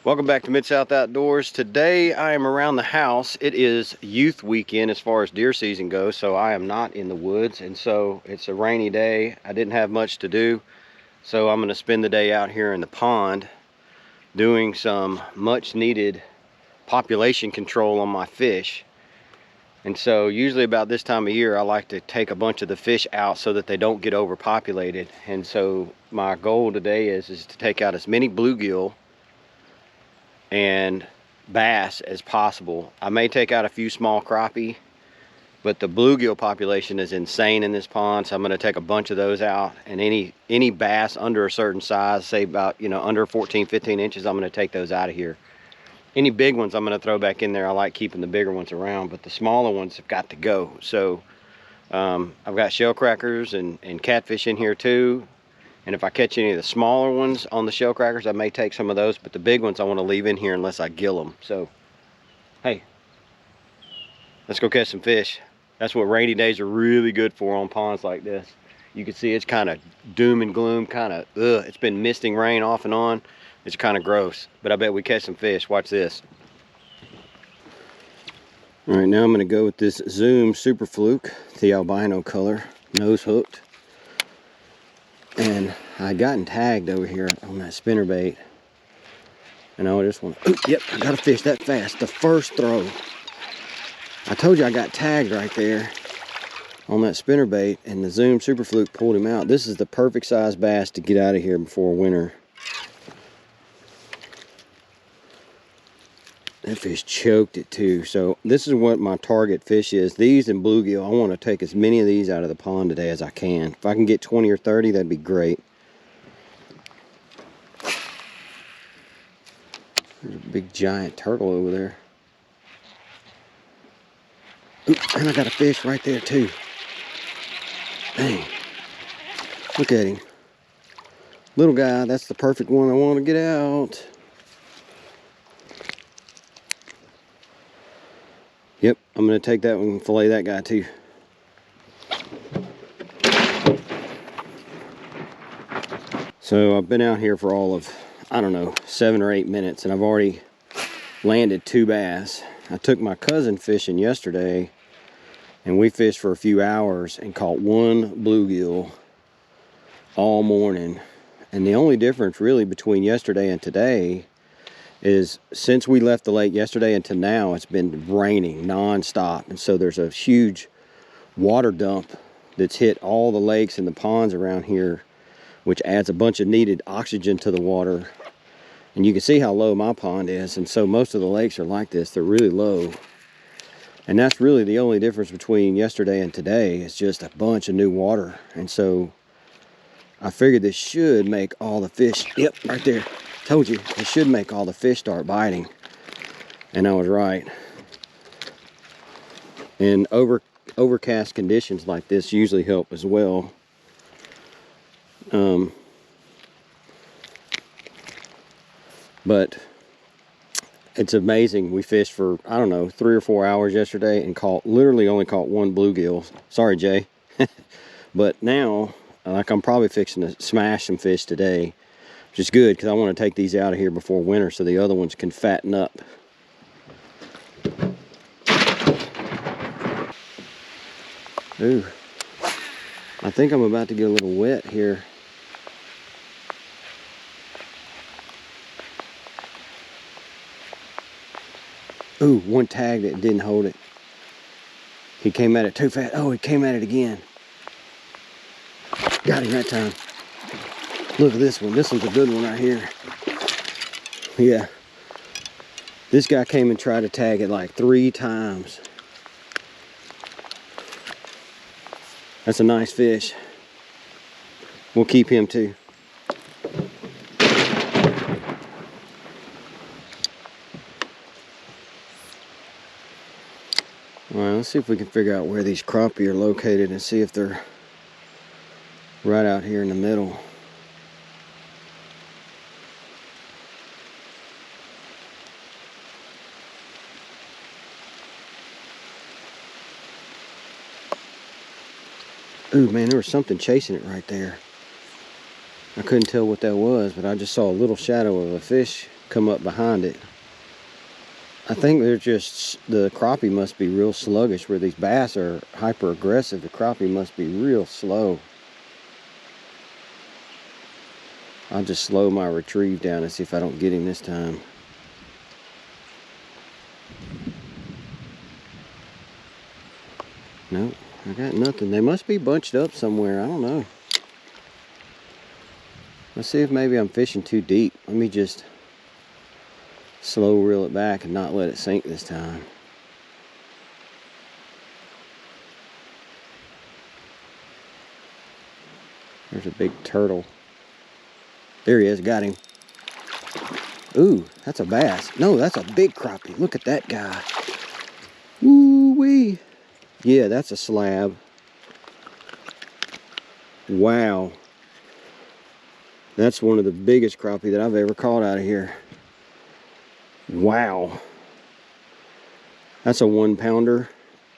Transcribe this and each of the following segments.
Welcome back to Mid-South Outdoors. Today I am around the house. It is youth weekend as far as deer season goes, so I am not in the woods, and so it's a rainy day. I didn't have much to do, so I'm going to spend the day out here in the pond doing some much needed population control on my fish. And so usually about this time of year I like to take a bunch of the fish out so that they don't get overpopulated. And so my goal today is to take out as many bluegill and bass as possible. I may take out a few small crappie, but the bluegill population is insane in this pond, so I'm going to take a bunch of those out. And any bass under a certain size, say about under 14-15 inches, I'm going to take those out of here. Any big ones I'm going to throw back in there. I like keeping the bigger ones around, but the smaller ones have got to go. So I've got shell crackers and catfish in here too. And if I catch any of the smaller ones on the shell crackers, I may take some of those, but the big ones I want to leave in here unless I gill them. So, hey, let's go catch some fish. That's what rainy days are really good for on ponds like this. You can see it's kind of doom and gloom, kind of, it's been misting rain off and on. It's kind of gross, but I bet we catch some fish. Watch this. All right, now I'm going to go with this Zoom Super Fluke, the albino color, nose hooked. And I gotten tagged over here on that spinnerbait, and I just want to, yep, I got a fish that fast. The first throw. I told you I got tagged right there on that spinnerbait, and the Zoom Super Fluke pulled him out. This is the perfect size bass to get out of here before winter. That fish choked it too. So this is what my target fish is. These and bluegill. I want to take as many of these out of the pond today as I can. If I can get 20 or 30, that'd be great. There's a big giant turtle over there. Ooh, and I got a fish right there too. Dang. Look at him. Little guy, that's the perfect one I want to get out. Yep, I'm going to take that one and fillet that guy too. So I've been out here for all of, I don't know, 7 or 8 minutes, and I've already landed 2 bass. I took my cousin fishing yesterday, and we fished for a few hours and caught 1 bluegill all morning. And the only difference really between yesterday and today is since we left the lake yesterday until now, it's been raining non-stop. And so there's a huge water dump that's hit all the lakes and the ponds around here, which adds a bunch of needed oxygen to the water. And you can see how low my pond is. And so most of the lakes are like this. They're really low. And that's really the only difference between yesterday and today. It's just a bunch of new water. And so I figured this should make all the fish, yep, right there. Told you, it should make all the fish start biting. And I was right. And overcast conditions like this usually help as well. But it's amazing. We fished for, I don't know, 3 or 4 hours yesterday and literally only caught 1 bluegill. Sorry, Jay. But now, like, I'm probably fixing to smash some fish today. Which is good, because I want to take these out of here before winter so the other ones can fatten up. Ooh, I think I'm about to get a little wet here. Ooh, one tag that didn't hold it. He came at it too fast. Oh, he came at it again. Got him that time. Look at this one. This one's a good one right here. Yeah. This guy came and tried to tag it like 3 times. That's a nice fish. We'll keep him too. All right, let's see if we can figure out where these crappie are located and see if they're right out here in the middle. Ooh, man, there was something chasing it right there. I couldn't tell what that was, but I just saw a little shadow of a fish come up behind it. I think they're just, the crappie must be real sluggish, where these bass are hyper aggressive. The crappie must be real slow. I'll just slow my retrieve down and see if I don't get him this time. Nope, I got nothing. They must be bunched up somewhere. I don't know. Let's see if maybe I'm fishing too deep. Let me just slow reel it back and not let it sink this time. There's a big turtle. There he is, got him. Ooh, that's a bass. No, that's a big crappie. Look at that guy. Woo-wee. Yeah, that's a slab. Wow. That's one of the biggest crappie that I've ever caught out of here. Wow. That's a 1-pounder.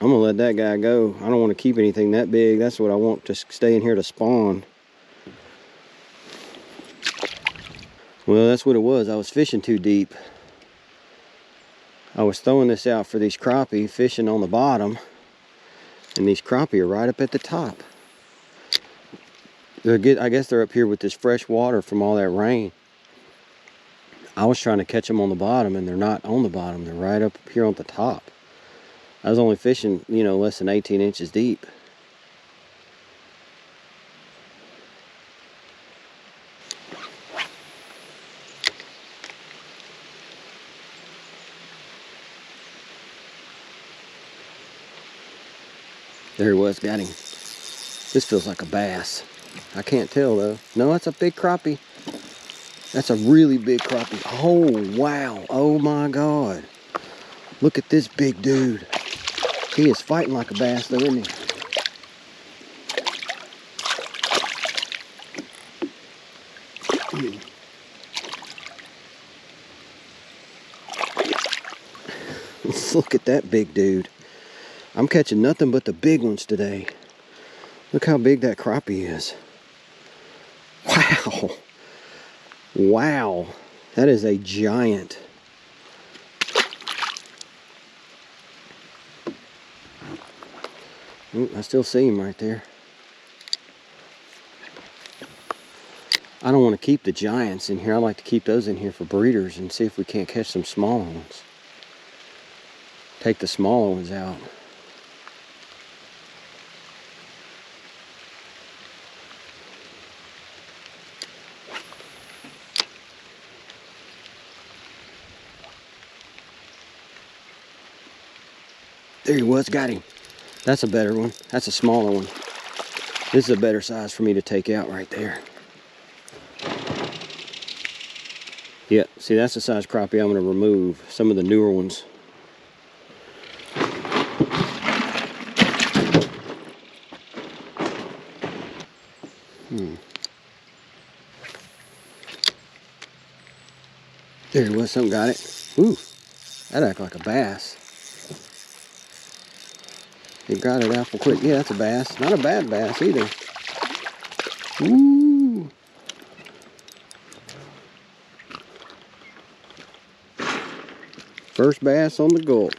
I'm gonna let that guy go. I don't want to keep anything that big. That's what I want to stay in here to spawn. Well, that's what it was. I was fishing too deep. I was throwing this out for these crappie, fishing on the bottom, and these crappie are right up at the top. I guess they're up here with this fresh water from all that rain. I was trying to catch them on the bottom, and they're not on the bottom. They're right up here on the top. I was only fishing, you know, less than 18 inches deep. There he was, got him. This feels like a bass. I can't tell though. No, that's a big crappie. That's a really big crappie. Oh, wow. Oh my God. Look at this big dude. He is fighting like a bass though, isn't he? Look at that big dude. I'm catching nothing but the big ones today. Look how big that crappie is. Wow. Wow. That is a giant. Ooh, I still see him right there. I don't want to keep the giants in here. I like to keep those in here for breeders and see if we can't catch some smaller ones. Take the smaller ones out. There he was, got him. That's a better one. That's a smaller one. This is a better size for me to take out right there. Yeah, see, that's the size crappie I'm going to remove. Some of the newer ones. There he was, something got it. Ooh, that acted like a bass. He got it out for quick. Yeah, that's a bass. Not a bad bass either. Ooh. First bass on the gulp.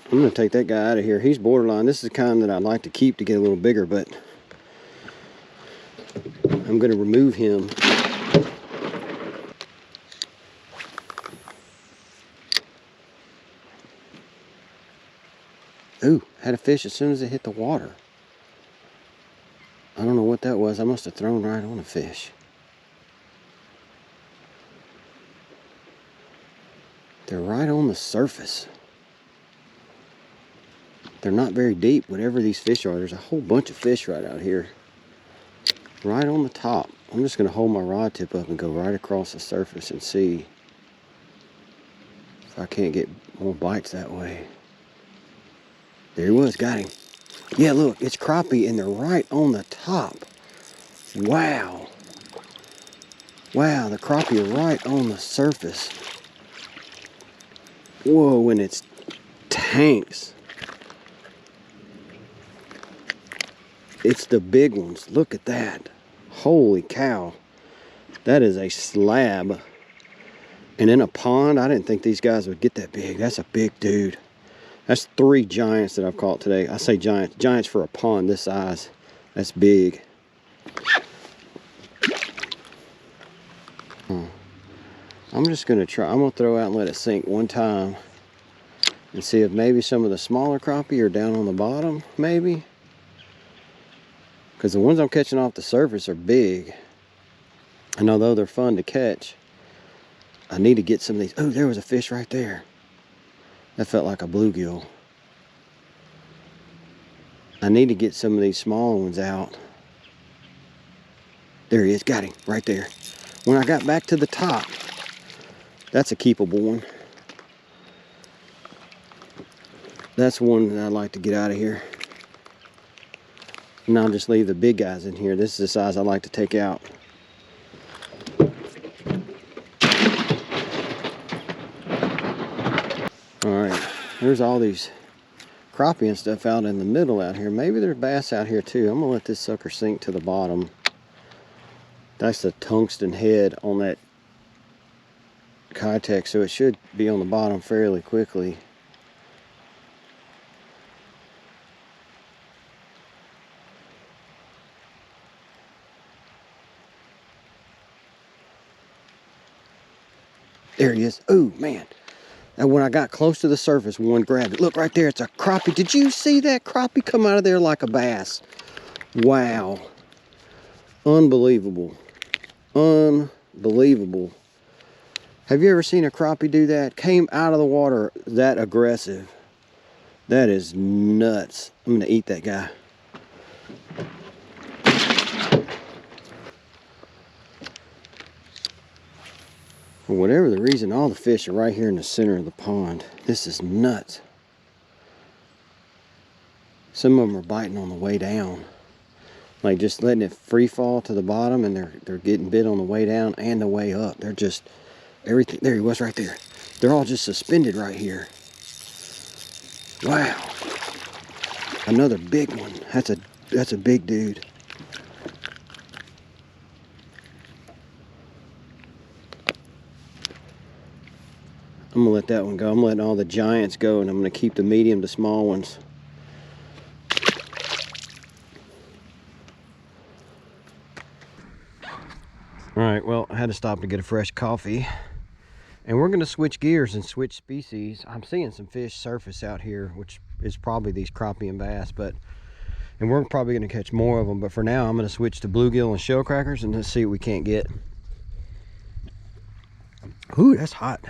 I'm going to take that guy out of here. He's borderline. This is the kind that I'd like to keep to get a little bigger, but I'm going to remove him. Ooh, had a fish as soon as it hit the water. I don't know what that was. I must have thrown right on a fish. They're right on the surface. They're not very deep, whatever these fish are. There's a whole bunch of fish right out here. Right on the top. I'm just going to hold my rod tip up and go right across the surface and see if I can't get more bites that way. There he was, got him. Yeah, look, it's crappie and they're right on the top. Wow. Wow, the crappie are right on the surface. Whoa, and it's tanks. It's the big ones. Look at that. Holy cow. That is a slab. And in a pond, I didn't think these guys would get that big. That's a big dude. That's 3 giants that I've caught today. I say giants. Giants for a pond this size. That's big. I'm just going to try. I'm going to throw out and let it sink one time. And see if maybe some of the smaller crappie are down on the bottom, maybe. Because the ones I'm catching off the surface are big. And although they're fun to catch, I need to get some of these. Oh, there was a fish right there. That felt like a bluegill. I need to get some of these smaller ones out. There he is, got him, right there. When I got back to the top, that's a keepable one. That's one that I'd like to get out of here. And I'll just leave the big guys in here. This is the size I like to take out. Alright, there's all these crappie and stuff out in the middle out here. Maybe there's bass out here too. I'm going to let this sucker sink to the bottom. That's the tungsten head on that Kitech, so it should be on the bottom fairly quickly. There he is. Oh man. And when I got close to the surface, one grabbed it. Look right there, it's a crappie. Did you see that crappie come out of there like a bass? Wow. Unbelievable. Unbelievable. Have you ever seen a crappie do that? Came out of the water that aggressive. That is nuts. I'm gonna eat that guy. For whatever the reason, all the fish are right here in the center of the pond. This is nuts. Some of them are biting on the way down. Like just letting it free fall to the bottom, and they're getting bit on the way down and the way up. They're just everything. There he was right there. They're all just suspended right here. Wow. Another big one. That's a big dude. I'm gonna let that one go. I'm letting all the giants go, and I'm gonna keep the medium to small ones. All right, well, I had to stop to get a fresh coffee. And we're gonna switch gears and switch species. I'm seeing some fish surface out here, which is probably these crappie and bass, and we're probably gonna catch more of them. But for now, I'm gonna switch to bluegill and shell crackers and let's see what we can't get. Ooh, that's hot.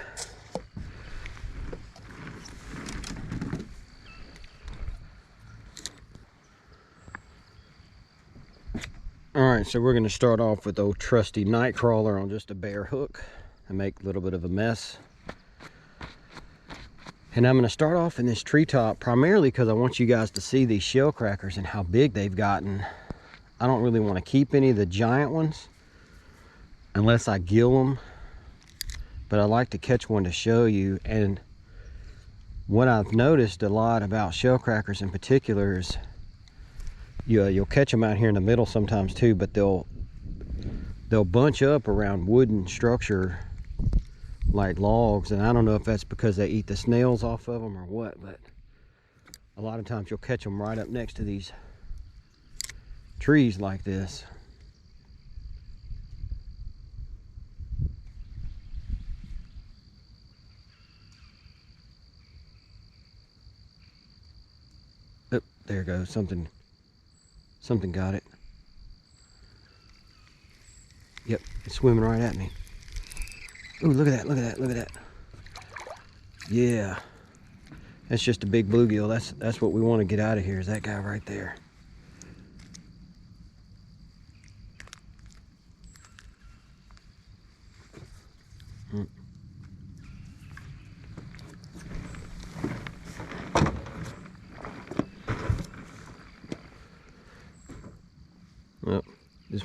All right, so we're gonna start off with old trusty night crawler on just a bare hook and make a little bit of a mess. And I'm gonna start off in this treetop primarily because I want you guys to see these shell crackers and how big they've gotten. I don't really want to keep any of the giant ones unless I gill them, but I like to catch one to show you. And what I've noticed a lot about shell crackers in particular is you'll catch them out here in the middle sometimes too, but they'll bunch up around wooden structure like logs, and I don't know if that's because they eat the snails off of them or what, but a lot of times you'll catch them right up next to these trees like this. Oh, there goes something got it. Yep, it's swimming right at me. Oh, look at that, look at that, look at that. Yeah. That's just a big bluegill. That's what we want to get out of here, is that guy right there.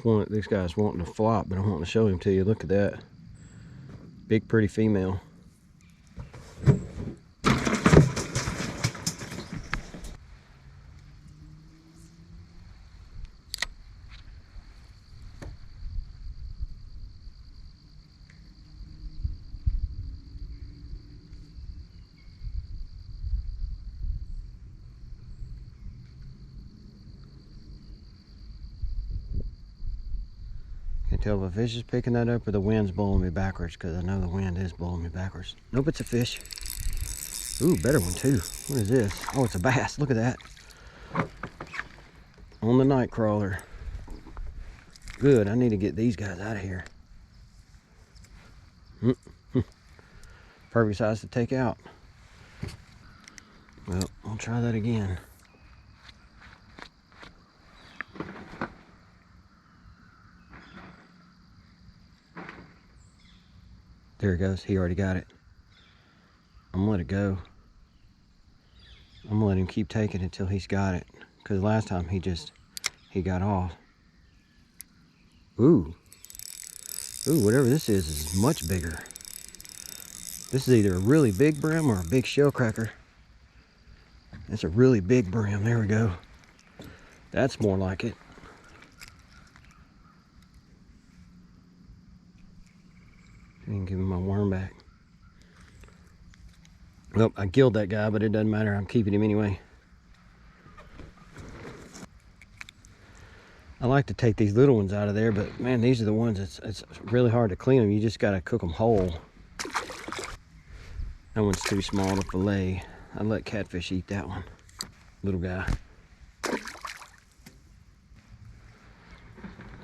Well, this guy's wanting to flop, but I want to show him to you. Look at that. Big, pretty female. tell if a fish is picking that up or the wind's blowing me backwards, because I know the wind is blowing me backwards. Nope, it's a fish. Ooh, better one too. What is this? Oh, it's a bass. Look at that. On the night crawler. Good, I need to get these guys out of here. Perfect size to take out. Well, I'll try that again. There it goes. He already got it. I'm gonna let it go. I'm gonna let him keep taking it until he's got it. Because last time he got off. Ooh. Ooh, whatever this is much bigger. This is either a really big brim or a big shell cracker. That's a really big brim. There we go. That's more like it. I can give him my worm back. Well, I killed that guy, but it doesn't matter. I'm keeping him anyway. I like to take these little ones out of there, but man, these are the ones it's really hard to clean them. You just gotta cook them whole. That one's too small to fillet. I'd let catfish eat that one. Little guy.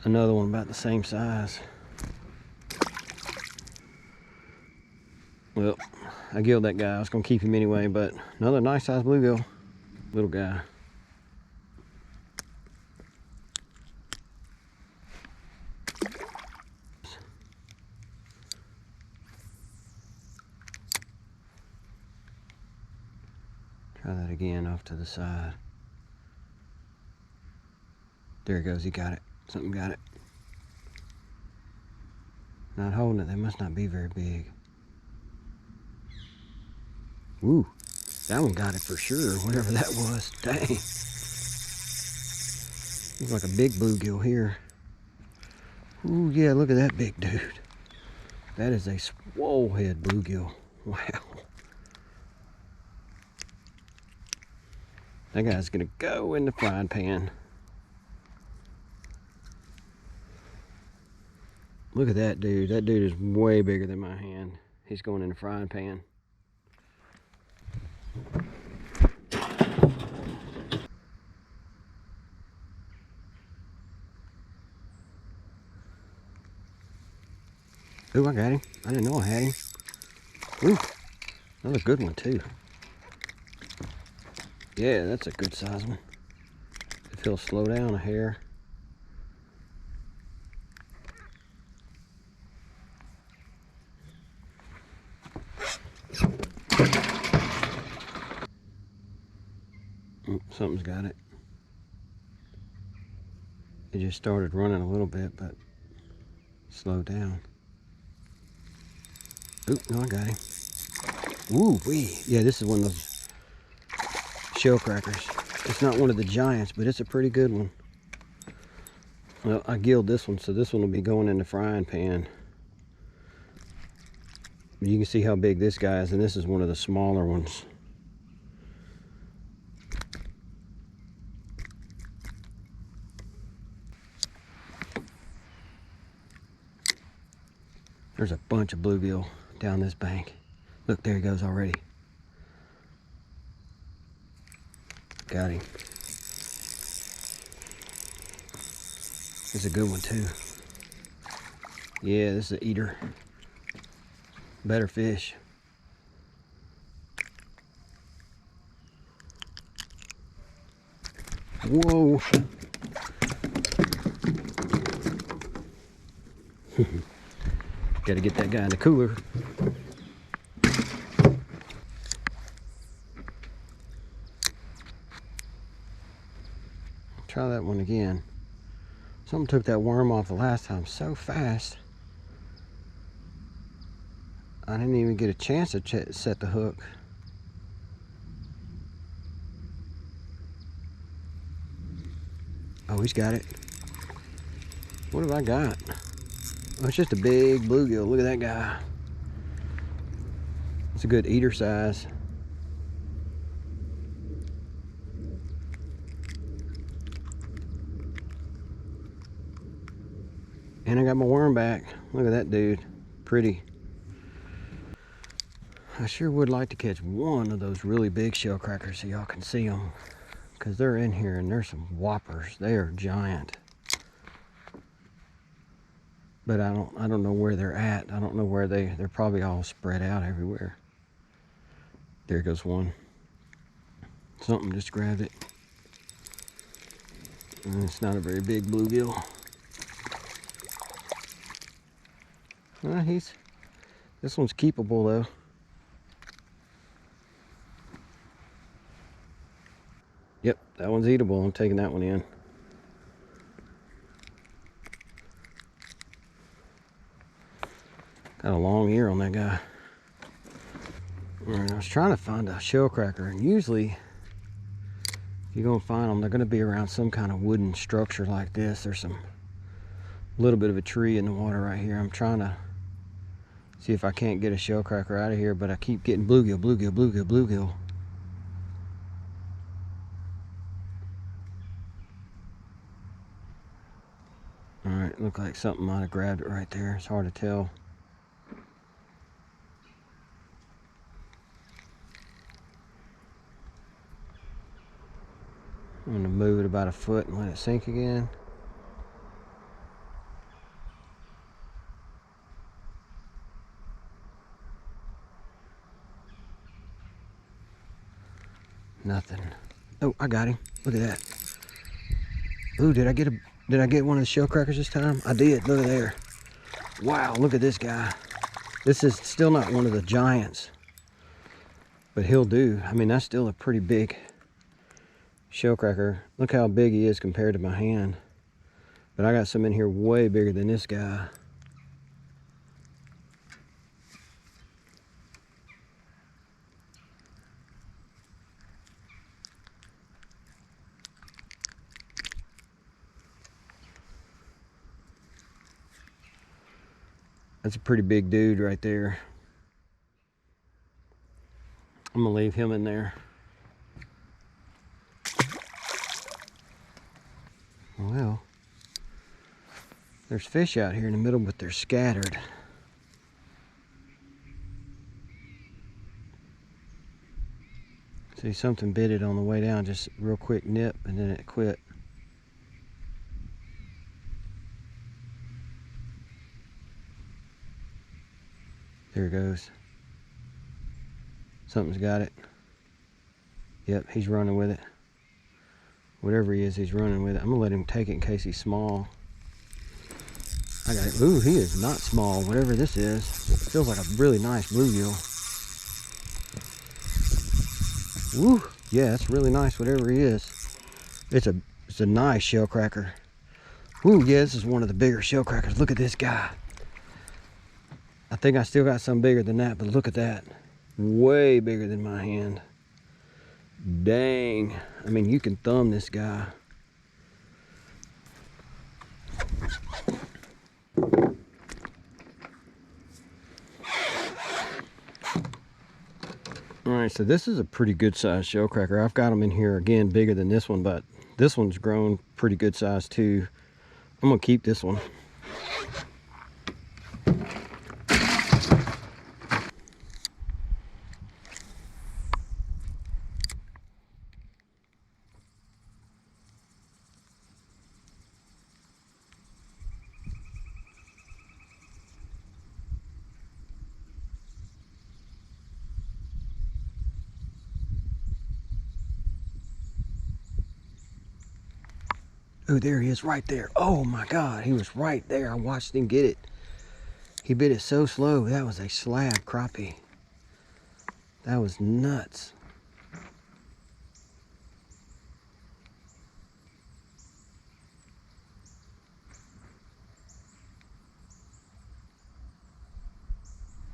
Another one about the same size. Well, I killed that guy. I was gonna keep him anyway, but another nice sized bluegill. Little guy. Try that again off to the side. There it goes, he got it. Something got it. Not holding it, they must not be very big. Ooh, that one got it for sure, whatever that was. Dang. Looks like a big bluegill here. Ooh, yeah, look at that big dude. That is a swole head bluegill. Wow. That guy's gonna go in the frying pan. Look at that dude. That dude is way bigger than my hand. He's going in the frying pan. Ooh, I got him. I didn't know I had him. Ooh, another good one too. Yeah, that's a good size one. If he'll slow down a hair. Oh, something's got it. It just started running a little bit, but slowed down. Oop, no, I got him. Ooh, wee. Yeah, this is one of those shell crackers. It's not one of the giants, but it's a pretty good one. Well, I gilled this one, so this one will be going in the frying pan. You can see how big this guy is, and this is one of the smaller ones. There's a bunch of bluegill down this bank. Look, there he goes already. Got him. It's a good one too. Yeah, this is an eater. Better fish. Whoa. Gotta get that guy in the cooler. Try that one again. Something took that worm off the last time so fast. I didn't even get a chance to set the hook. Oh, he's got it. What have I got? Oh, it's just a big bluegill. Look at that guy. It's a good eater size. And I got my worm back. Look at that dude. Pretty. I sure would like to catch one of those really big shell crackers so y'all can see them. Because they're in here and there's some whoppers. They are giant. But I don't know where they're at. I don't know where they're probably all spread out everywhere. There goes one. Something just grabbed it. And it's not a very big bluegill. Well, this one's keepable though. Yep, that one's eatable. I'm taking that one in. Got a long ear on that guy. Alright, I was trying to find a shell cracker, and usually if you're gonna find them, they're gonna be around some kind of wooden structure like this. There's a little bit of a tree in the water right here. I'm trying to see if I can't get a shell cracker out of here, but I keep getting bluegill, bluegill, bluegill, bluegill. Alright, looked like something might have grabbed it right there. It's hard to tell. I'm going to move it about a foot and let it sink again. Nothing. Oh, I got him. Look at that. Ooh, did I get one of the shell crackers this time? I did. Look at there. Wow, look at this guy. This is still not one of the giants, but he'll do. I mean, that's still a pretty big shell cracker. Look how big he is compared to my hand. But I got some in here way bigger than this guy. That's a pretty big dude right there. I'm gonna leave him in there. Well, there's fish out here in the middle, but they're scattered. See, something bit it on the way down, just real quick nip, and then it quit. There it goes. Something's got it. Yep, he's running with it. Whatever he is, he's running with it. I'm gonna let him take it in case he's small. I got it. Ooh, he is not small. Whatever this is, it feels like a really nice bluegill. Woo, yeah, it's really nice. Whatever he is, it's a nice shell cracker. Woo, yeah, this is one of the bigger shell crackers. Look at this guy. I think I still got some bigger than that, but look at that. Way bigger than my hand. Dang. I mean, you can thumb this guy. Alright, so this is a pretty good sized shell cracker. I've got them in here again bigger than this one, but this one's grown pretty good size too. I'm gonna keep this one. Oh, there he is right there. Oh my God, he was right there. I watched him get it. He bit it so slow. That was a slab crappie. That was nuts.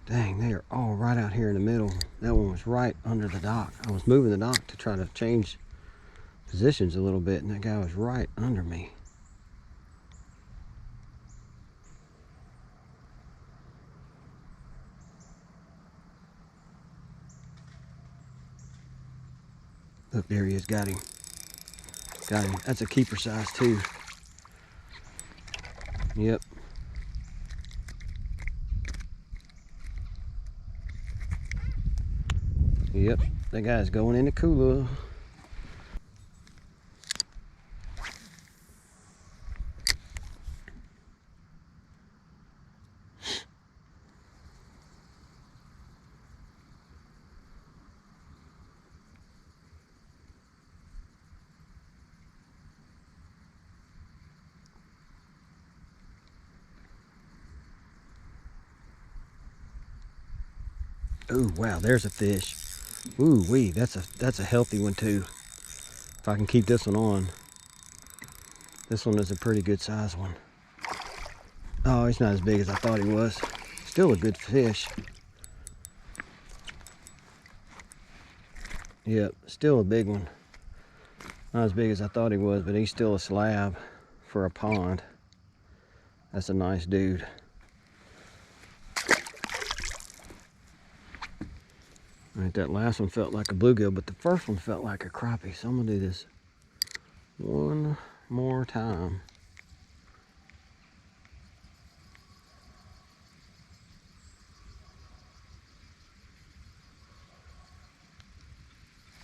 Dang, they are all right out here in the middle. That one was right under the dock. I was moving the dock to try to change positions a little bit, and that guy was right under me. Look, there he is. Got him. Got him. That's a keeper size too. Yep. Yep, that guy's going in the cooler. Oh wow, there's a fish. Ooh wee, that's a healthy one too. If I can keep this one on. This one is a pretty good size one. Oh, he's not as big as I thought he was. Still a good fish. Yep, still a big one. Not as big as I thought he was, but he's still a slab for a pond. That's a nice dude. All right, that last one felt like a bluegill, but the first one felt like a crappie. So I'm gonna do this one more time.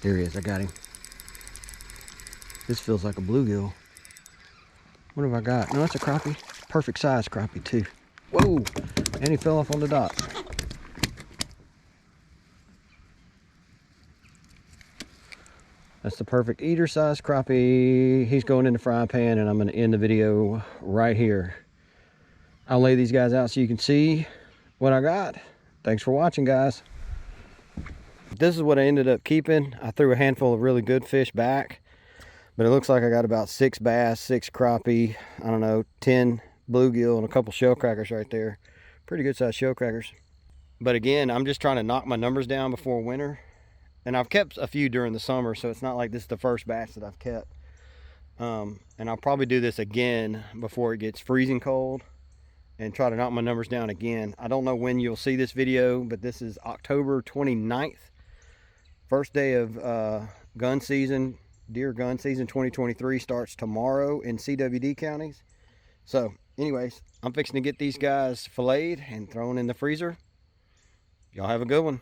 There he is, I got him. This feels like a bluegill. What have I got? No, that's a crappie. Perfect size crappie too. Whoa, and he fell off on the dock. That's the perfect eater size crappie. He's going in the fry pan, and I'm gonna end the video right here. I'll lay these guys out so you can see what I got. Thanks for watching, guys. This is what I ended up keeping. I threw a handful of really good fish back, but it looks like I got about 6 bass, 6 crappie, I don't know, 10 bluegill, and a couple shell crackers right there. Pretty good sized shell crackers. But again, I'm just trying to knock my numbers down before winter. And I've kept a few during the summer, so it's not like this is the first batch that I've kept. And I'll probably do this again before it gets freezing cold and try to knock my numbers down again. I don't know when you'll see this video, but this is October 29th. First day of gun season, deer gun season 2023 starts tomorrow in CWD counties. So anyways, I'm fixing to get these guys filleted and thrown in the freezer. Y'all have a good one.